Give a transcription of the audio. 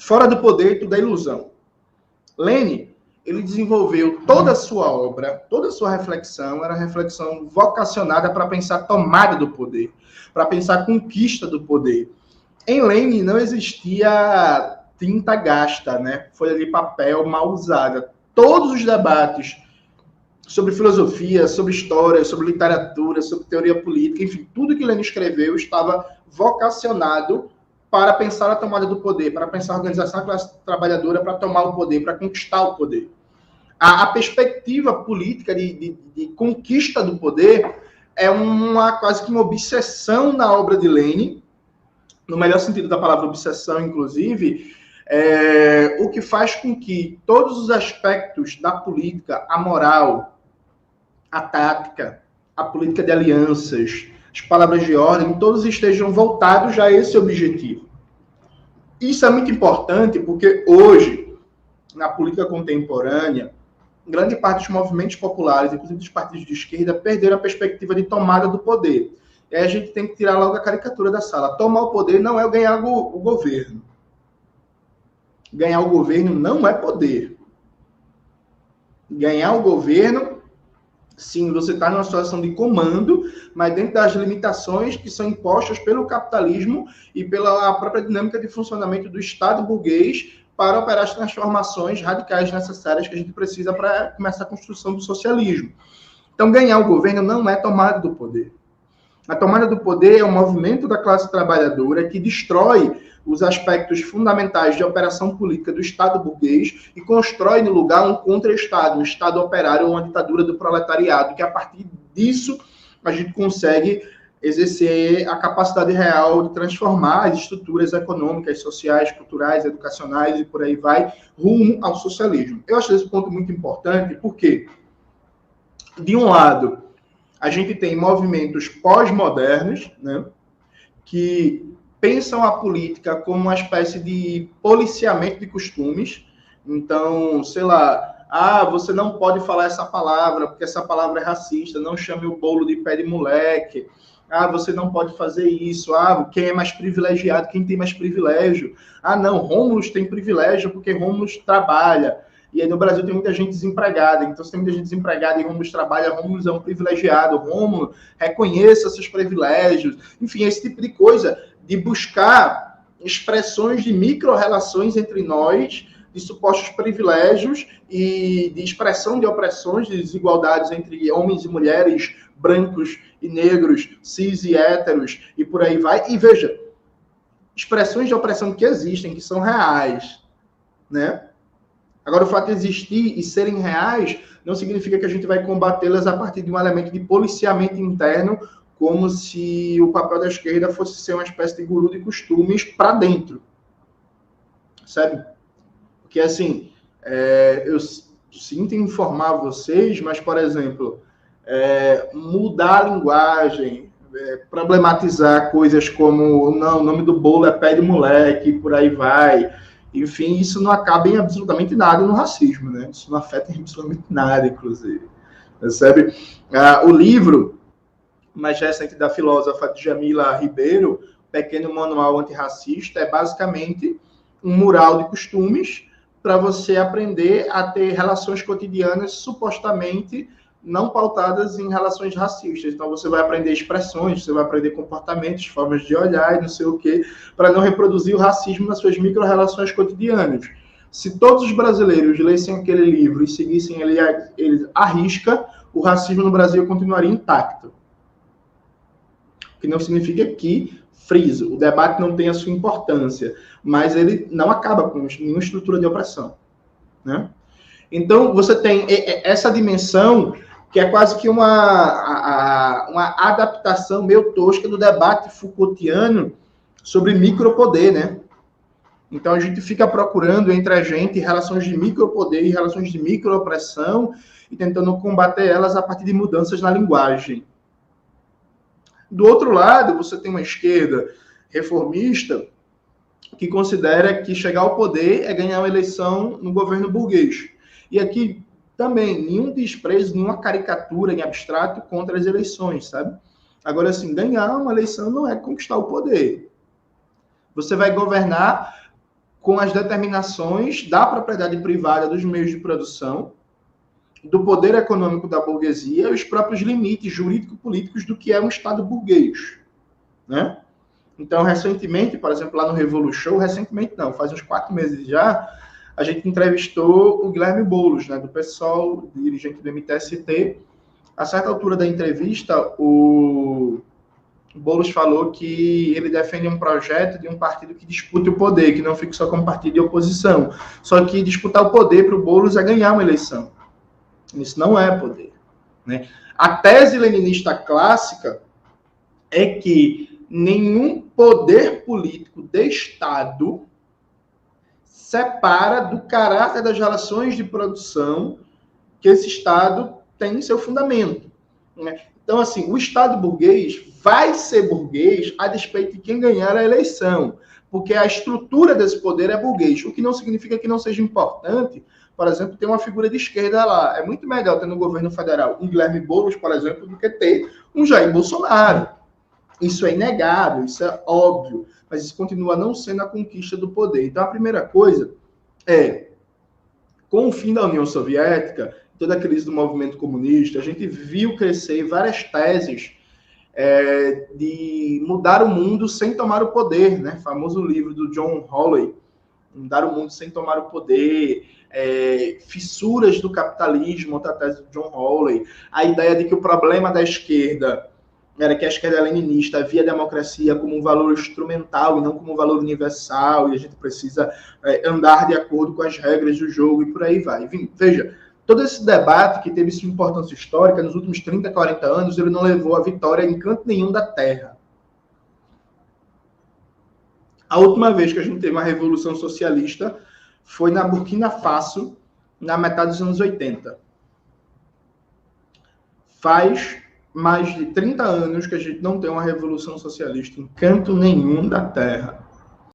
Fora do poder, tudo é ilusão. Lenin, ele desenvolveu toda a sua obra, toda a sua reflexão, era reflexão vocacionada para pensar tomada do poder, para pensar conquista do poder. Em Lenin não existia tinta gasta, né? Folha de papel mal usada. Todos os debates sobre filosofia, sobre história, sobre literatura, sobre teoria política, enfim, tudo que Lenin escreveu estava vocacionado para pensar a tomada do poder, para pensar a organização da classe trabalhadora para tomar o poder, para conquistar o poder. A perspectiva política de conquista do poder é quase que uma obsessão na obra de Lenin, no melhor sentido da palavra obsessão, inclusive, o que faz com que todos os aspectos da política, a moral, a tática, a política de alianças, as palavras de ordem, todos estejam voltados a esse objetivo. Isso é muito importante porque hoje, na política contemporânea, grande parte dos movimentos populares, inclusive dos partidos de esquerda, perderam a perspectiva de tomada do poder. E aí a gente tem que tirar logo a caricatura da sala. Tomar o poder não é ganhar o governo. Ganhar o governo não é poder. Ganhar o governo, sim, você está numa situação de comando, mas dentro das limitações que são impostas pelo capitalismo e pela própria dinâmica de funcionamento do Estado burguês para operar as transformações radicais necessárias que a gente precisa para começar a construção do socialismo. Então, ganhar o governo não é tomada do poder. A tomada do poder é um movimento da classe trabalhadora que destrói os aspectos fundamentais de operação política do Estado burguês e constrói no lugar um contra-Estado, um Estado operário, uma ditadura do proletariado, que a partir disso a gente consegue exercer a capacidade real de transformar as estruturas econômicas, sociais, culturais, educacionais e por aí vai, rumo ao socialismo. Eu acho esse ponto muito importante porque, de um lado, a gente tem movimentos pós-modernos, né, que pensam a política como uma espécie de policiamento de costumes. Então, sei lá, você não pode falar essa palavra, porque essa palavra é racista, não chame o bolo de pé de moleque. Você não pode fazer isso. Quem é mais privilegiado, quem tem mais privilégio. Não, Rômulo tem privilégio porque Rômulo trabalha. E aí no Brasil tem muita gente desempregada. Então, se tem muita gente desempregada e Rômulo trabalha, Rômulo é um privilegiado. Rômulo, reconheça seus privilégios. Enfim, esse tipo de coisa, de buscar expressões de micro-relações entre nós, de supostos privilégios e de expressão de opressões, de desigualdades entre homens e mulheres, brancos e negros, cis e héteros, e por aí vai. E veja, expressões de opressão que existem, que são reais, né? Agora, o fato de existir e serem reais não significa que a gente vai combatê-las a partir de um elemento de policiamento interno, como se o papel da esquerda fosse ser uma espécie de guru de costumes para dentro. Sabe? Porque, assim, eu sinto informar vocês, mas, por exemplo, mudar a linguagem, problematizar coisas como, não, o nome do bolo é pé de moleque, por aí vai. Enfim, isso não acaba em absolutamente nada no racismo, né? Isso não afeta em absolutamente nada, inclusive. Percebe? O livro mais recente da filósofa Djamila Ribeiro, Pequeno Manual Antirracista, é basicamente um mural de costumes para você aprender a ter relações cotidianas supostamente não pautadas em relações racistas. Então, você vai aprender expressões, você vai aprender comportamentos, formas de olhar e não sei o quê, para não reproduzir o racismo nas suas micro-relações cotidianas. Se todos os brasileiros lessem aquele livro e seguissem ele à risca, o racismo no Brasil continuaria intacto. O que não significa que, friso, o debate não tem a sua importância, mas ele não acaba com nenhuma estrutura de opressão, né? Então, você tem essa dimensão que é quase que uma adaptação meio tosca do debate Foucaultiano sobre micropoder, né? Então, a gente fica procurando entre a gente relações de micropoder e relações de microopressão e tentando combater elas a partir de mudanças na linguagem. Do outro lado, você tem uma esquerda reformista que considera que chegar ao poder é ganhar uma eleição no governo burguês. E aqui também, nenhum desprezo, nenhuma caricatura em abstrato contra as eleições, sabe? Agora, assim, ganhar uma eleição não é conquistar o poder. Você vai governar com as determinações da propriedade privada dos meios de produção, do poder econômico da burguesia e os próprios limites jurídico-políticos do que é um Estado burguês, né? Então, recentemente, por exemplo, lá no Revolution, recentemente não, faz uns 4 meses já, a gente entrevistou o Guilherme Boulos, né, do PSOL, dirigente do MTST. A certa altura da entrevista, o Boulos falou que ele defende um projeto de um partido que dispute o poder, que não fique só como partido de oposição. Só que disputar o poder para o Boulos é ganhar uma eleição. Isso não é poder, né? A tese leninista clássica é que nenhum poder político de Estado separa do caráter das relações de produção que esse Estado tem em seu fundamento, né? Então, assim, o Estado burguês vai ser burguês a despeito de quem ganhar a eleição, porque a estrutura desse poder é burguês, o que não significa que não seja importante, por exemplo, ter uma figura de esquerda lá. É muito melhor ter no governo federal um Guilherme Boulos, por exemplo, do que ter um Jair Bolsonaro. Isso é inegável, isso é óbvio, mas isso continua não sendo a conquista do poder. Então, a primeira coisa é, com o fim da União Soviética, toda a crise do movimento comunista, a gente viu crescer várias teses de mudar o mundo sem tomar o poder, né? O famoso livro do John Hawley, Mudar o Mundo Sem Tomar o Poder, Fissuras do Capitalismo, outra tese do John Hawley, a ideia de que o problema da esquerda era que a esquerda leninista via a democracia como um valor instrumental e não como um valor universal, e a gente precisa andar de acordo com as regras do jogo e por aí vai. Veja, todo esse debate que teve sua importância histórica nos últimos 30, 40 anos, ele não levou a vitória em canto nenhum da Terra. A última vez que a gente teve uma revolução socialista foi na Burkina Faso, na metade dos anos 80. Faz mais de 30 anos que a gente não tem uma revolução socialista em canto nenhum da Terra.